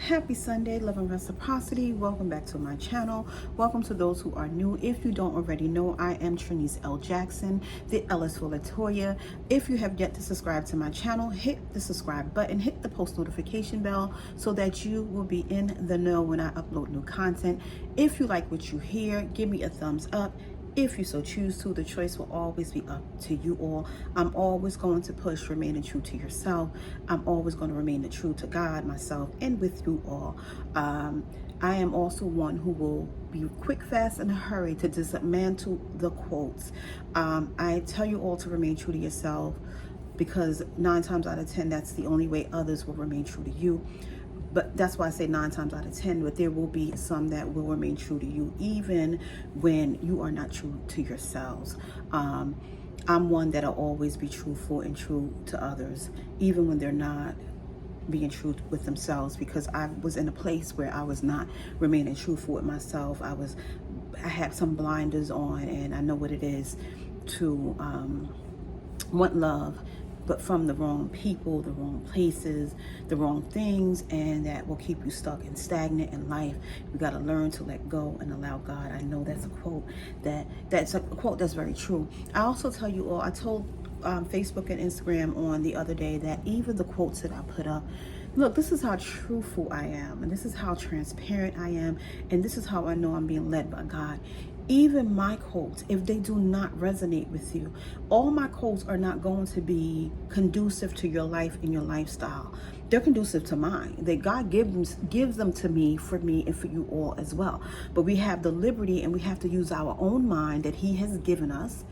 Happy Sunday, love and reciprocity. Welcome back to my channel. Welcome to those who are new. If you don't already know, I am Trinice L. Jackson, the L is for Latoya. If you have yet to subscribe to my channel, hit the subscribe button, hit the post notification bell so that you will be in the know when I upload new content. If you like what you hear, give me a thumbs up. If you so choose to, the choice will always be up to you all. I'm always going to push remaining true to yourself. I'm always going to remain true to God, myself, and with you all. I am also one who will be quick, fast, in a hurry to dismantle the quotes. I tell you all to remain true to yourself because 9 times out of 10, that's the only way others will remain true to you. But that's why I say 9 times out of 10, but there will be some that will remain true to you, even when you are not true to yourselves. I'm one that'll always be truthful and true to others, even when they're not being true with themselves, because I was in a place where I was not remaining truthful with myself. I had some blinders on, and I know what it is to want love, but from the wrong people, the wrong places, the wrong things, and that will keep you stuck and stagnant in life. You got to learn to let go and allow God. I know that's a quote that's a quote that's very true. I also tell you all, I told Facebook and Instagram on the other day that even the quotes that I put up, look, this is how truthful I am, and this is how transparent I am, and this is how I know I'm being led by God. Even my quotes, if they do not resonate with you, all my quotes are not going to be conducive to your life and your lifestyle. They're conducive to mine. That God gives them to me, for me, and for you all as well. But we have the liberty, and we have to use our own mind that He has given us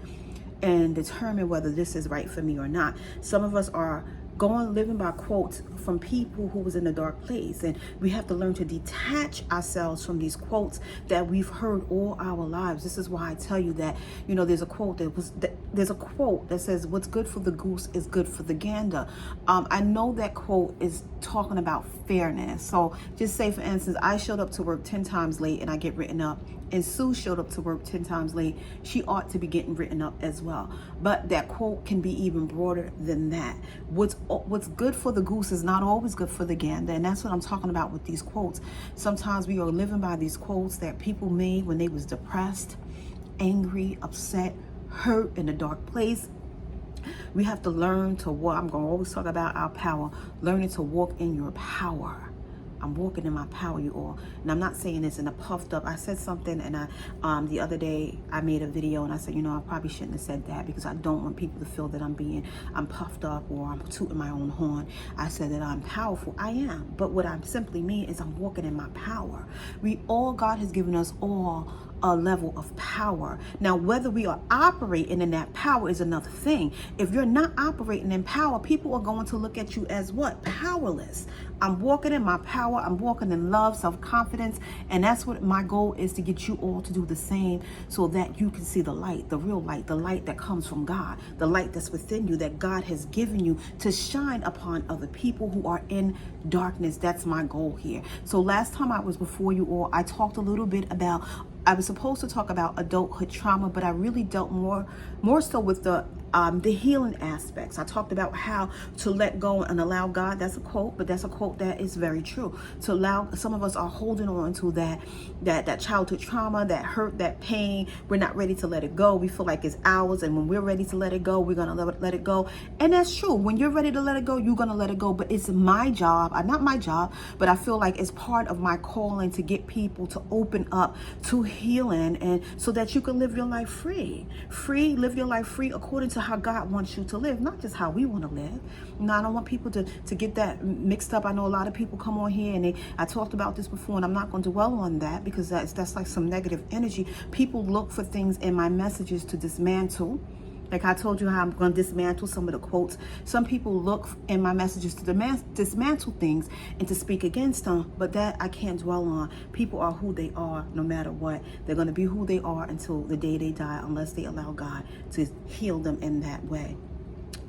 and determine whether this is right for me or not. Some of us are living by quotes from people who was in a dark place, and we have to learn to detach ourselves from these quotes that we've heard all our lives. This is why I tell you that, there's a quote that says, "What's good for the goose is good for the gander." I know that quote is talking about fairness. So just say, for instance, I showed up to work 10 times late and I get written up, and Sue showed up to work 10 times late. She ought to be getting written up as well. But that quote can be even broader than that. What's good for the goose is not always good for the gander, and that's what I'm talking about with these quotes. Sometimes we are living by these quotes that people made when they was depressed, angry, upset, hurt, in a dark place. We have to learn to walk. I'm going to always talk about our power, learning to walk in your power. I'm walking in my power, you all. And I'm not saying this in a puffed up. I said something, and the other day I made a video and I said, I probably shouldn't have said that, because I don't want people to feel that I'm puffed up or I'm tooting my own horn. I said that I'm powerful. I am. But what I simply mean is I'm walking in my power. God has given us all a level of power. Now, whether we are operating in that power is another thing. If you're not operating in power, people are going to look at you as what? Powerless. I'm walking in my power. I'm walking in love, self-confidence, and that's what my goal is, to get you all to do the same, so that you can see the light, the real light, the light that comes from God, the light that's within you, that God has given you to shine upon other people who are in darkness. That's my goal here. So last time I was before you all, I talked a little bit about, I was supposed to talk about adulthood trauma, but I really dealt more so with the healing aspects. I talked about how to let go and allow God. That's a quote, but that's a quote that is very true. To allow, some of us are holding on to that childhood trauma, that hurt, that pain. We're not ready to let it go. We feel like it's ours, and when we're ready to let it go, we're gonna let it go. And that's true. When you're ready to let it go, you're gonna let it go. But it's my job, not my job, but I feel like it's part of my calling to get people to open up to healing, and so that you can live your life free, live your life free according to how God wants you to live, not just how we want to live. I don't want people to get that mixed up. I know a lot of people come on here, and I talked about this before, and I'm not going to dwell on that, because that's like some negative energy. People look for things in my messages to dismantle. Like I told you how I'm going to dismantle some of the quotes. Some people look in my messages to dismantle things and to speak against them, but that I can't dwell on. People are who they are no matter what. They're going to be who they are until the day they die, unless they allow God to heal them in that way.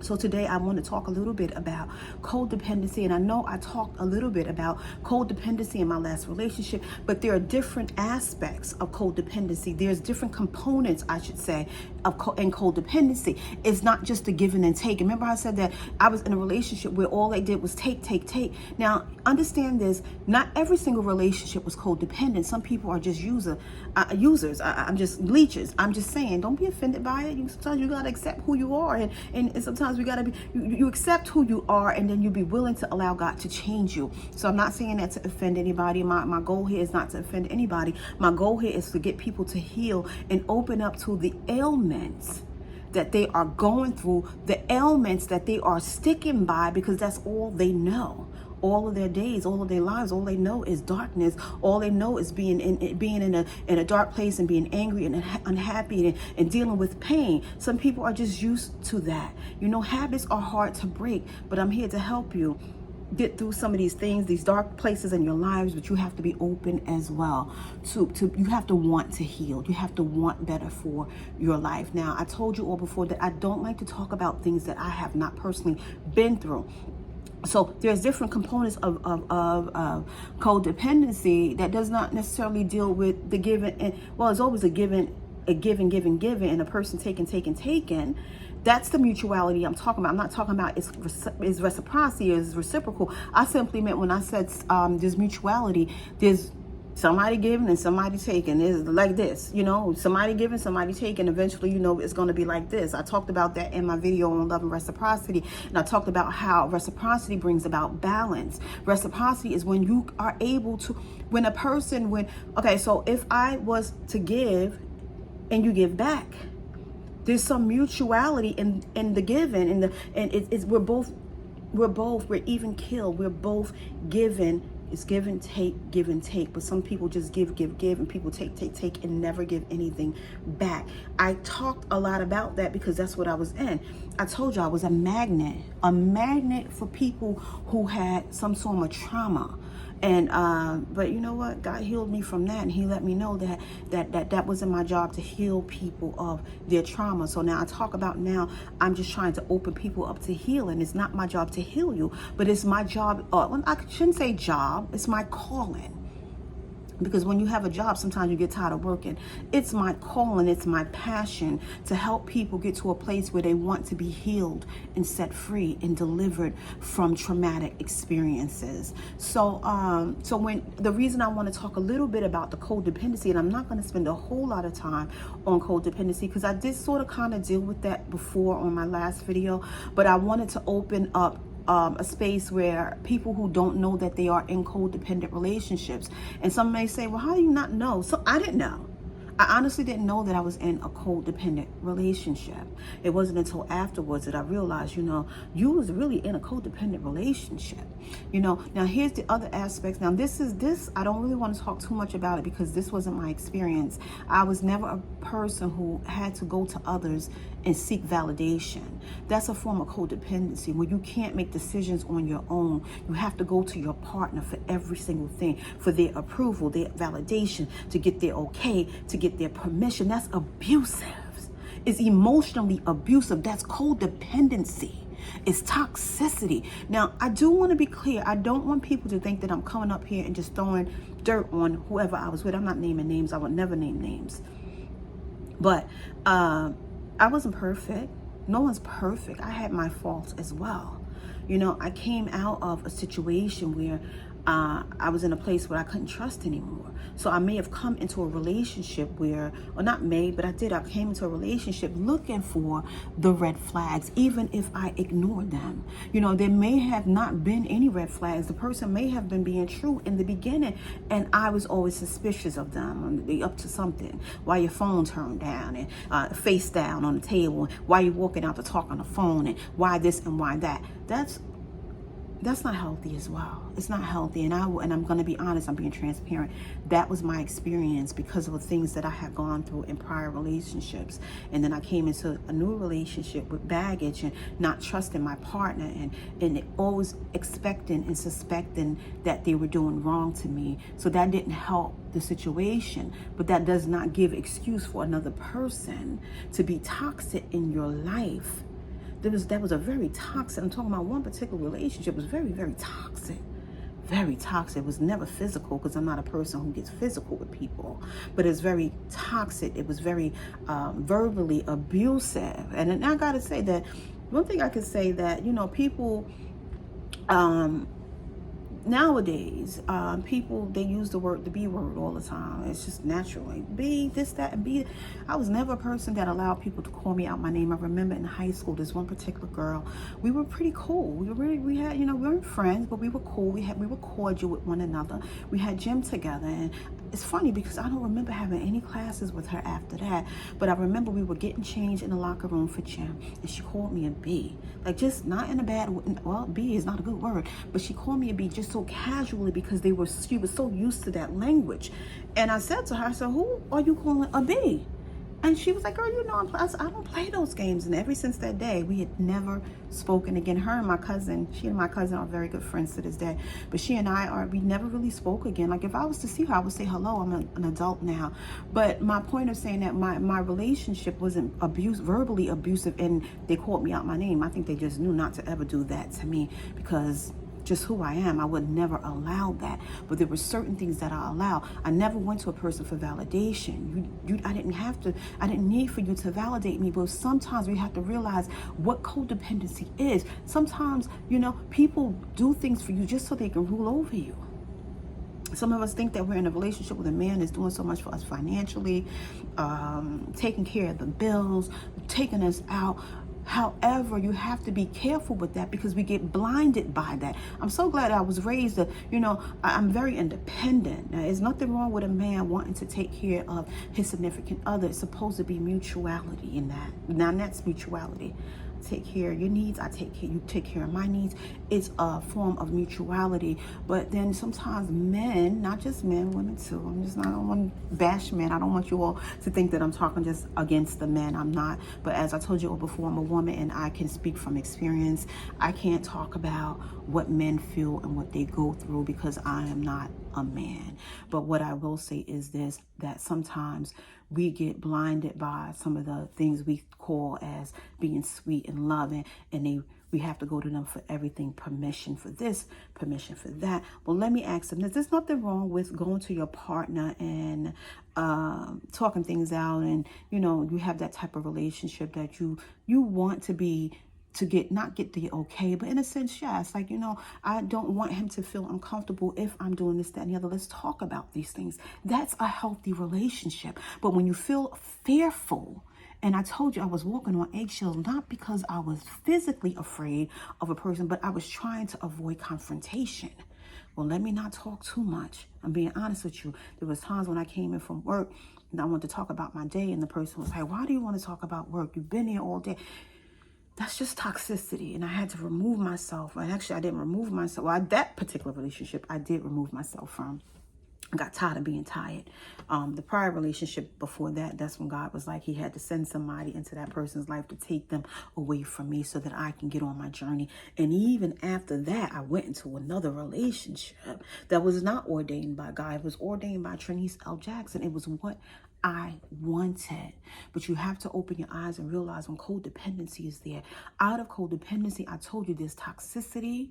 So today I want to talk a little bit about codependency. And I know I talked a little bit about codependency in my last relationship, but there are different aspects of codependency. There's different components, I should say, in codependency. It's not just the giving and taking. Remember I said that I was in a relationship where all they did was take, take, take. Now, understand this, not every single relationship was codependent. Some people are just users. I'm just leeches. I'm just saying, don't be offended by it. Sometimes you got to accept who you are. And sometimes we got to be, you accept who you are, and then you be willing to allow God to change you. So I'm not saying that to offend anybody. My goal here is not to offend anybody. My goal here is to get people to heal and open up to the ailments that they are going through, the ailments that they are sticking by, because that's all they know. All of their days, all of their lives, all they know is darkness. All they know is being in a dark place and being angry and unhappy and dealing with pain. Some people are just used to that. You know, habits are hard to break, but I'm here to help you get through some of these things, these dark places in your lives. But you have to be open as well. You have to want to heal. You have to want better for your life. Now, I told you all before that I don't like to talk about things that I have not personally been through. So there's different components of codependency that does not necessarily deal with the giving. And well, it's always a giving, and a person taking. That's the mutuality I'm talking about. I'm not talking about it's reciprocity, it's reciprocal. I simply meant when I said there's mutuality, there's somebody giving and somebody taking. Is like this, you know, somebody giving, somebody taking. Eventually, you know, it's going to be like this. I talked about that in my video on love and reciprocity. And I talked about how reciprocity brings about balance. Reciprocity is when you are able to, okay, so if I was to give and you give back, there's some mutuality in the giving, we're even killed. We're both given. It's give and take. But some people just give, and people take, and never give anything back. I talked a lot about that because that's what I was in. I told you I was a magnet for people who had some sort of trauma. And but you know what? God healed me from that, and He let me know that wasn't my job to heal people of their trauma. So now I talk about I'm just trying to open people up to healing. It's not my job to heal you, but it's my job. I shouldn't say job. It's my calling. Because when you have a job, sometimes you get tired of working. It's my calling, it's my passion to help people get to a place where they want to be healed and set free and delivered from traumatic experiences. So when the reason I want to talk a little bit about the codependency, and I'm not going to spend a whole lot of time on codependency because I did sort of kind of deal with that before on my last video, but I wanted to open up a space where people who don't know that they are in codependent relationships. And some may say, well, how do you not know? So I didn't know. I honestly didn't know that I was in a codependent relationship. It wasn't until afterwards that I realized, you was really in a codependent relationship. Now here's the other aspects. Now this, I don't really want to talk too much about it because this wasn't my experience. I was never a person who had to go to others and seek validation. That's a form of codependency where you can't make decisions on your own. You have to go to your partner for every single thing, for their approval, their validation, to get their okay, to get their permission. That's abusive. It's emotionally abusive. That's codependency. It's toxicity. Now, I do want to be clear. I don't want people to think that I'm coming up here and just throwing dirt on whoever I was with. I'm not naming names. I would never name names. But I wasn't perfect. No one's perfect. I had my faults as well. I came out of a situation where I was in a place where I couldn't trust anymore. So I may have come into a relationship where, or not may, but I did. I came into a relationship looking for the red flags, even if I ignored them. There may have not been any red flags. The person may have been being true in the beginning, and I was always suspicious of them. They up to something. Why your phone turned down and face down on the table? Why you walking out to talk on the phone? And why this and why that? That's not healthy as well. It's not healthy. And I'm going to be honest, I'm being transparent. That was my experience because of the things that I had gone through in prior relationships. And then I came into a new relationship with baggage and not trusting my partner and always expecting and suspecting that they were doing wrong to me. So that didn't help the situation, but that does not give excuse for another person to be toxic in your life. that was a very toxic, I'm talking about one particular relationship, was very, very toxic. Very toxic. It was never physical, because I'm not a person who gets physical with people, but it's very toxic. It was very verbally abusive. And I gotta say that one thing I could say, that, you know, people nowadays, people, they use the B word all the time. It's just natural, like B this, that, and B. I was never a person that allowed people to call me out my name. I remember in high school, this one particular girl, we were pretty cool. We had, you know, we weren't friends, but we were cool. We were cordial with one another. We had gym together, and it's funny because I don't remember having any classes with her after that, but I remember we were getting changed in the locker room for gym, and she called me a B. Like, just not in a bad, well, B is not a good word, but she called me a B just so casually, because she was so used to that language. And I said to her, I said, who are you calling a B? And she was like, girl, you know, I don't play those games. And ever since that day, we had never spoken again. Her and my cousin, she and my cousin are very good friends to this day. But she and we never really spoke again. Like, if I was to see her, I would say hello. I'm an adult now. But my point of saying that my relationship wasn't verbally abusive, and they called me out my name. I think they just knew not to ever do that to me, because just who I am, I would never allow that. But there were certain things that I allow. I never went to a person for validation. I didn't need for you to validate me. But sometimes we have to realize what codependency is. Sometimes, you know, people do things for you just so they can rule over you. Some of us think that we're in a relationship with a man that's doing so much for us financially, taking care of the bills, taking us out. However, you have to be careful with that, because we get blinded by that. I'm so glad I was raised, you know, I'm very independent. Now, there's nothing wrong with a man wanting to take care of his significant other. It's supposed to be mutuality in that. Now, that's mutuality. Take care of your needs, you take care of my needs. It's a form of mutuality. But then sometimes men, not just men, women too, I don't want to bash men. I don't want you all to think that I'm talking just against the men. I'm not. But as I told you all before, I'm a woman, and I can speak from experience. I can't talk about what men feel and what they go through, because I am not a man. But what I will say is this, that sometimes we get blinded by some of the things we call as being sweet and loving, and we have to go to them for everything. Permission for this, permission for that. Well, let me ask them, there's nothing wrong with going to your partner and talking things out, and, you know, you have that type of relationship that you want to not get the okay, but in a sense, yes. Like, you know, I don't want him to feel uncomfortable if I'm doing this, that, and the other. Let's talk about these things. That's a healthy relationship. But when you feel fearful, and I told you I was walking on eggshells, not because I was physically afraid of a person, but I was trying to avoid confrontation. Well, let me not talk too much. I'm being honest with you. There was times when I came in from work and I wanted to talk about my day, and the person was like, why do you want to talk about work? You've been here all day. That's just toxicity, and I had to remove myself. And actually, I didn't remove myself. Well, that particular relationship, I did remove myself from. I got tired of being tired. The prior relationship before that, that's when God was like, he had to send somebody into that person's life to take them away from me so that I can get on my journey. And even after that, I went into another relationship that was not ordained by God. It was ordained by Trinice L. Jackson. It was what I wanted. But you have to open your eyes and realize when codependency is there. Out of codependency, I told you, there's toxicity,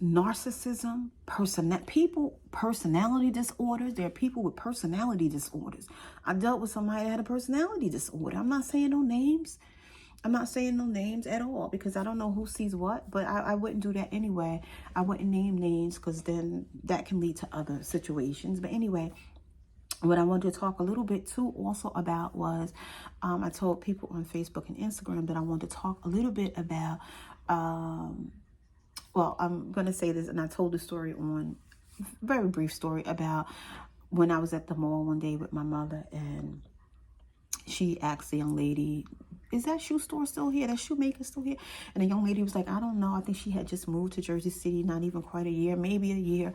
narcissism, personality disorders. There are people with personality disorders. I dealt with somebody that had a personality disorder. I'm not saying no names. I'm not saying no names at all, because I don't know who sees what, but I wouldn't do that anyway. I wouldn't name names, because then that can lead to other situations. But anyway, what I wanted to talk a little bit too also about was, I told people on Facebook and Instagram that I wanted to talk a little bit about, well, I'm going to say this, and I told the story very brief story about when I was at the mall one day with my mother, and she asked the young lady, is that shoe store still here? That shoemaker still here? And the young lady was like, I don't know. I think she had just moved to Jersey City, not even quite a year, maybe a year.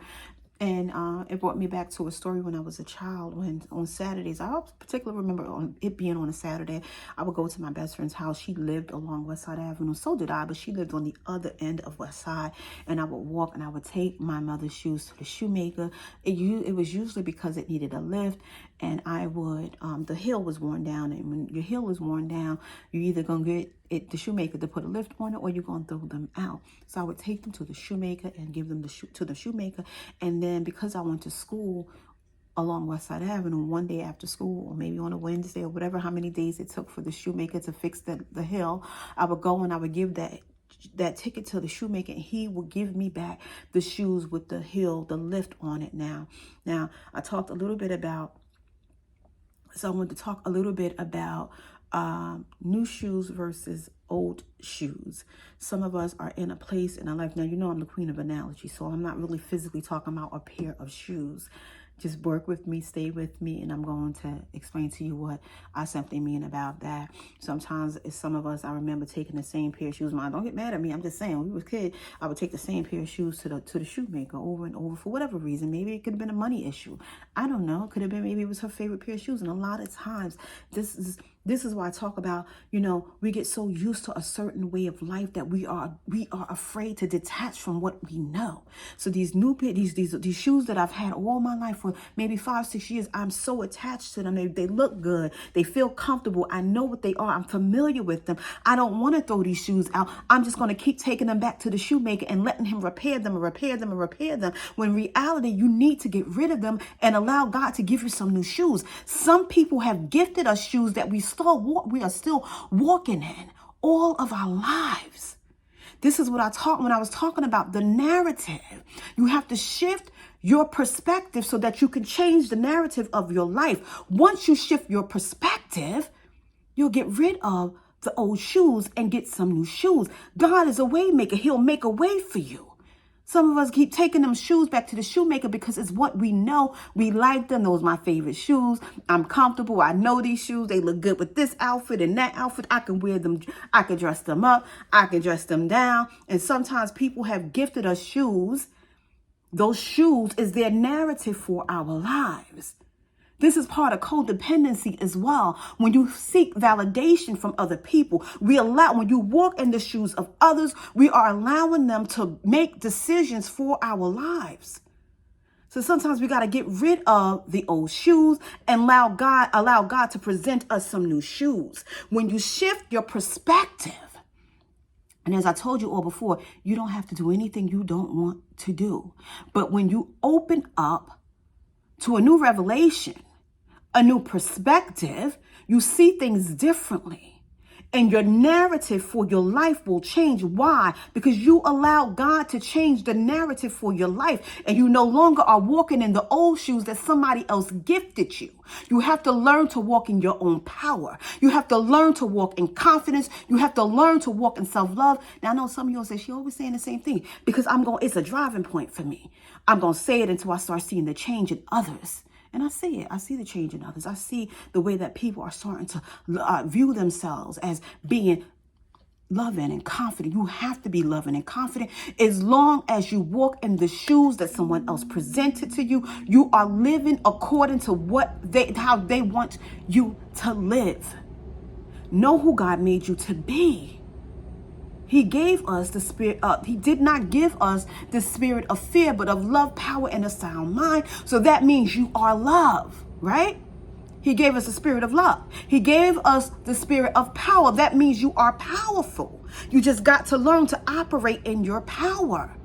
And it brought me back to a story when I was a child, when on Saturdays, I particularly remember it being on a Saturday, I would go to my best friend's house. She lived along West Side Avenue. So did I, but she lived on the other end of West Side. And I would walk and I would take my mother's shoes to the shoemaker. It was usually because it needed a lift. And I would, the heel was worn down. And when your heel is worn down, you're either going to get the shoemaker to put a lift on it, or you're going to throw them out. So I would take them to the shoemaker and give them to the shoemaker. And then because I went to school along West Side Avenue, one day after school, or maybe on a Wednesday, or whatever, how many days it took for the shoemaker to fix the hill, I would go and I would give that ticket to the shoemaker, and he would give me back the shoes with the heel, the lift on it. Now I talked a little bit about, so I wanted to talk a little bit about new shoes versus old shoes. Some of us are in a place in our life. Now, you know I'm the queen of analogy, so I'm not really physically talking about a pair of shoes. Just work with me, stay with me, and I'm going to explain to you what I simply mean about that. Sometimes it's some of us, I remember taking the same pair of shoes. Mom, don't get mad at me. I'm just saying, when we were kids, I would take the same pair of shoes to the shoemaker over and over for whatever reason. Maybe it could have been a money issue. I don't know. It could have been, maybe it was her favorite pair of shoes. And a lot of times, this is why I talk about, we get so used to a certain way of life that we are afraid to detach from what we know. So these these shoes that I've had all my life for maybe 5-6 years, I'm so attached to them. They look good. They feel comfortable. I know what they are. I'm familiar with them. I don't want to throw these shoes out. I'm just going to keep taking them back to the shoemaker and letting him repair them and repair them and repair them. When in reality, you need to get rid of them and allow God to give you some new shoes. Some people have gifted us shoes that we are still walking in all of our lives. This is what when I was talking about the narrative. You have to shift your perspective so that you can change the narrative of your life. Once you shift your perspective, you'll get rid of the old shoes and get some new shoes. God is a way maker. He'll make a way for you. Some of us keep taking them shoes back to the shoemaker because it's what we know. We like them. Those are my favorite shoes. I'm comfortable. I know these shoes. They look good with this outfit and that outfit. I can wear them. I can dress them up. I can dress them down. And sometimes people have gifted us shoes. Those shoes is their narrative for our lives. This is part of codependency as well. When you seek validation from other people, when you walk in the shoes of others, we are allowing them to make decisions for our lives. So sometimes we got to get rid of the old shoes and allow God to present us some new shoes. When you shift your perspective, and as I told you all before, you don't have to do anything you don't want to do. But when you open up to a new revelation, a new perspective, you see things differently. And your narrative for your life will change. Why? Because you allow God to change the narrative for your life. And you no longer are walking in the old shoes that somebody else gifted you. You have to learn to walk in your own power. You have to learn to walk in confidence. You have to learn to walk in self-love. Now, I know some of you all say, she always saying the same thing because it's a driving point for me. I'm going to say it until I start seeing the change in others. And I see it. I see the change in others. I see the way that people are starting to view themselves as being loving and confident. You have to be loving and confident. As long as you walk in the shoes that someone else presented to you, you are living according to how they want you to live. Know who God made you to be. He gave us the spirit he did not give us the spirit of fear, but of love, power, and a sound mind. So that means you are love, right? He gave us the spirit of love. He gave us the spirit of power. That means you are powerful. You just got to learn to operate in your power.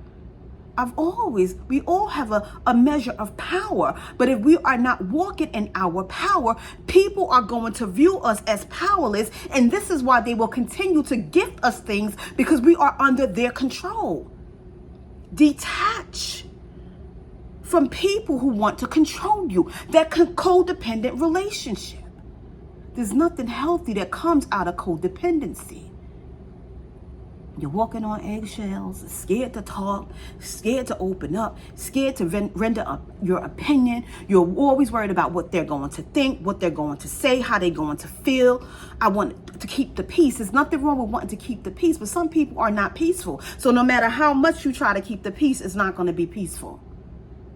We all have a measure of power, but if we are not walking in our power, people are going to view us as powerless. And this is why they will continue to gift us things, because we are under their control. Detach from people who want to control you. That codependent relationship. There's nothing healthy that comes out of codependency. You're walking on eggshells, scared to talk, scared to open up, scared to render up your opinion. You're always worried about what they're going to think, what they're going to say, how they're going to feel. I want to keep the peace. There's nothing wrong with wanting to keep the peace, but some people are not peaceful. So no matter how much you try to keep the peace, it's not going to be peaceful.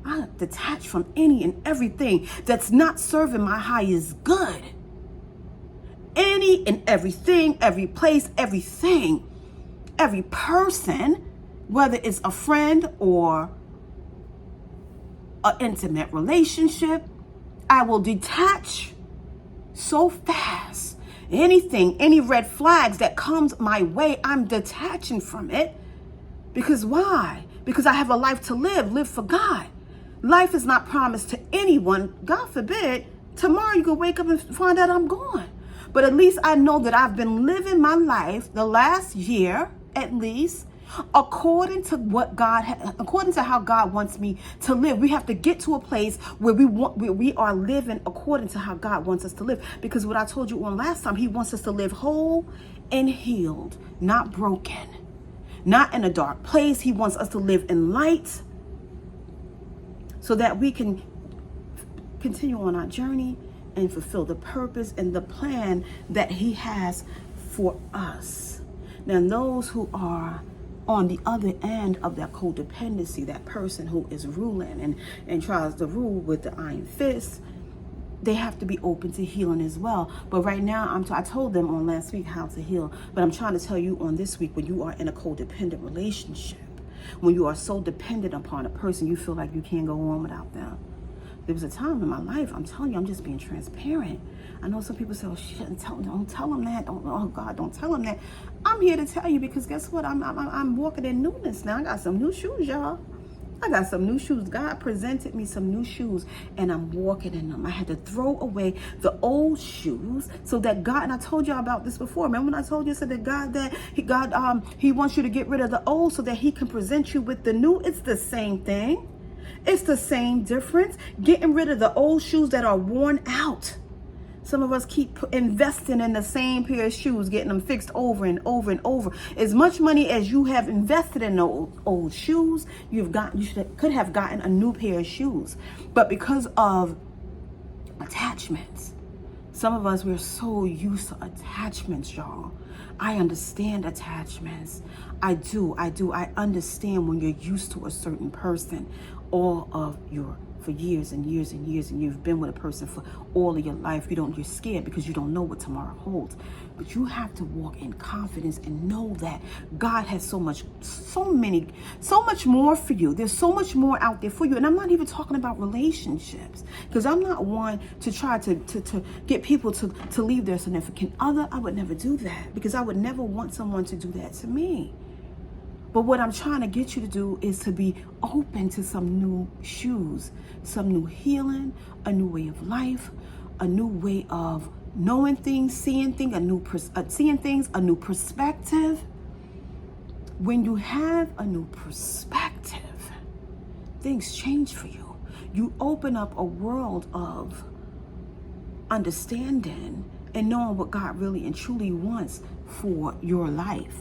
I detach from any and everything that's not serving my highest good. Any and everything, every place, everything. Every person, whether it's a friend or an intimate relationship, I will detach so fast Anything, any red flags that comes my way, I'm detaching from it. Because why? Because I have a life to live for God. Life is not promised to anyone. God forbid, tomorrow you can wake up and find out I'm gone. But at least I know that I've been living my life the last year, at least, according to according to how God wants me to live. We have to get to a place where we are living according to how God wants us to live. Because what I told you on last time, he wants us to live whole and healed, not broken, not in a dark place. He wants us to live in light so that we can continue on our journey and fulfill the purpose and the plan that he has for us. Now, those who are on the other end of that codependency, that person who is ruling and tries to rule with the iron fist, they have to be open to healing as well. But right now, I told them on last week how to heal, but I'm trying to tell you on this week, when you are in a codependent relationship, when you are so dependent upon a person, you feel like you can't go on without them. There was a time in my life, I'm telling you, I'm just being transparent. I know some people say, oh shit, don't tell them that. Oh God, don't tell them that. I'm here to tell you because guess what? I'm walking in newness now. I got some new shoes, y'all. I got some new shoes. God presented me some new shoes and I'm walking in them. I had to throw away the old shoes so that God, and I told y'all about this before. Remember when I told you, I said that he wants you to get rid of the old so that he can present you with the new. It's the same thing. It's the same difference. Getting rid of the old shoes that are worn out. Some of us keep investing in the same pair of shoes, getting them fixed over and over and over. As much money as you have invested in those old shoes, you could have gotten a new pair of shoes. But because of attachments, some of us, we're so used to attachments, y'all. I understand attachments. I do. I understand when you're used to a certain person for years and years and years, and you've been with a person for all of your life. You're scared because you don't know what tomorrow holds. But you have to walk in confidence and know that God has so much more for you. There's so much more out there for you. And I'm not even talking about relationships, because I'm not one to try to get people to leave their significant other. I would never do that, because I would never want someone to do that to me. But what I'm trying to get you to do is to be open to some new shoes, some new healing, a new way of life, a new way of knowing things, seeing things, a new perspective. When you have a new perspective, things change for you. You open up a world of understanding and knowing what God really and truly wants for your life.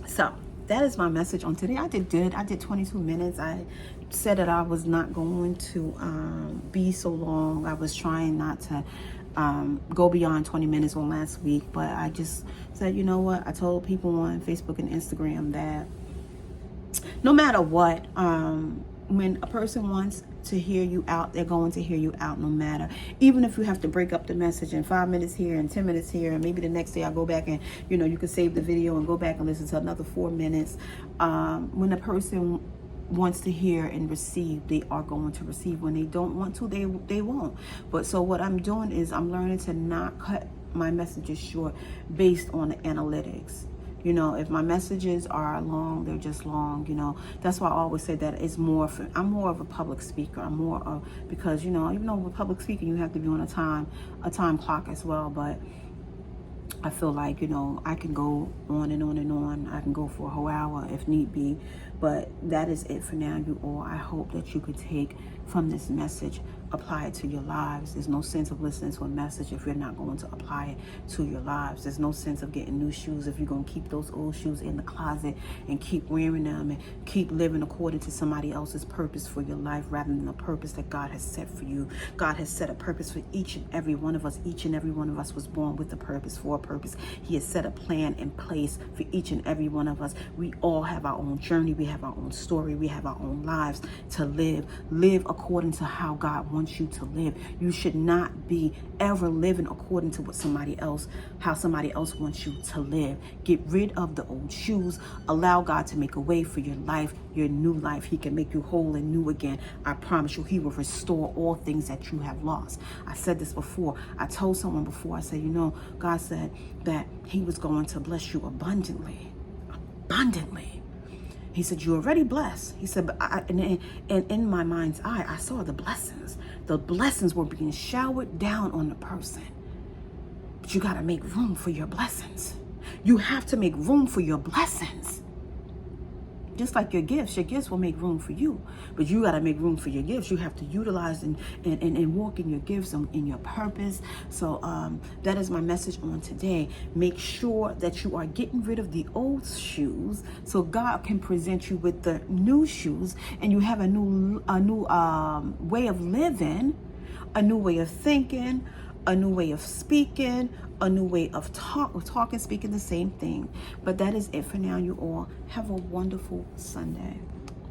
So that is my message on today. I did good. I did 22 minutes. I said that I was not going to be so long. I was trying not to go beyond 20 minutes on last week, but I just said, you know what? I told people on Facebook and Instagram that no matter what, when a person wants to hear you out, they're going to hear you out no matter. Even if you have to break up the message in 5 minutes here and 10 minutes here, and maybe the next day I'll go back and, you can save the video and go back and listen to another 4 minutes. When a person wants to hear and receive, they are going to receive. When they don't want to, they won't. But so what I'm doing is I'm learning to not cut my messages short based on the analytics. If my messages are long, they're just long, That's why I always say that I'm more of a public speaker. Because, even though with public speaking, you have to be on a time clock as well. But I feel like, I can go on and on and on. I can go for a whole hour if need be. But that is it for now, you all. I hope that you could take from this message, apply it to your lives. There's no sense of listening to a message if you're not going to apply it to your lives. There's no sense of getting new shoes if you're going to keep those old shoes in the closet and keep wearing them and keep living according to somebody else's purpose for your life rather than the purpose that God has set for you. God has set a purpose for each and every one of us. Each and every one of us was born with a purpose, for a purpose. He has set a plan in place for each and every one of us. We all have our own journey. We have our own story. We have our own lives to live. Live according to how God wants you to live. You should not be ever living according to how somebody else wants you to live. Get rid of the old shoes. Allow God to make a way for your life, your new life. He can make you whole and new again. I promise you, he will restore all things that you have lost. I said this before. I told someone before, I said, God said that he was going to bless you abundantly. Abundantly. He said, you're already blessed. He said, but and in my mind's eye, I saw the blessings. The blessings were being showered down on the person. But you got to make room for your blessings. You have to make room for your blessings. Just like your gifts will make room for you. But you got to make room for your gifts. You have to utilize and walk in your gifts and in your purpose. So that is my message on today. Make sure that you are getting rid of the old shoes so God can present you with the new shoes, and you have a new way of living, a new way of thinking, a new way of speaking, a new way of talking, speaking the same thing. But that is it for now. You all have a wonderful Sunday.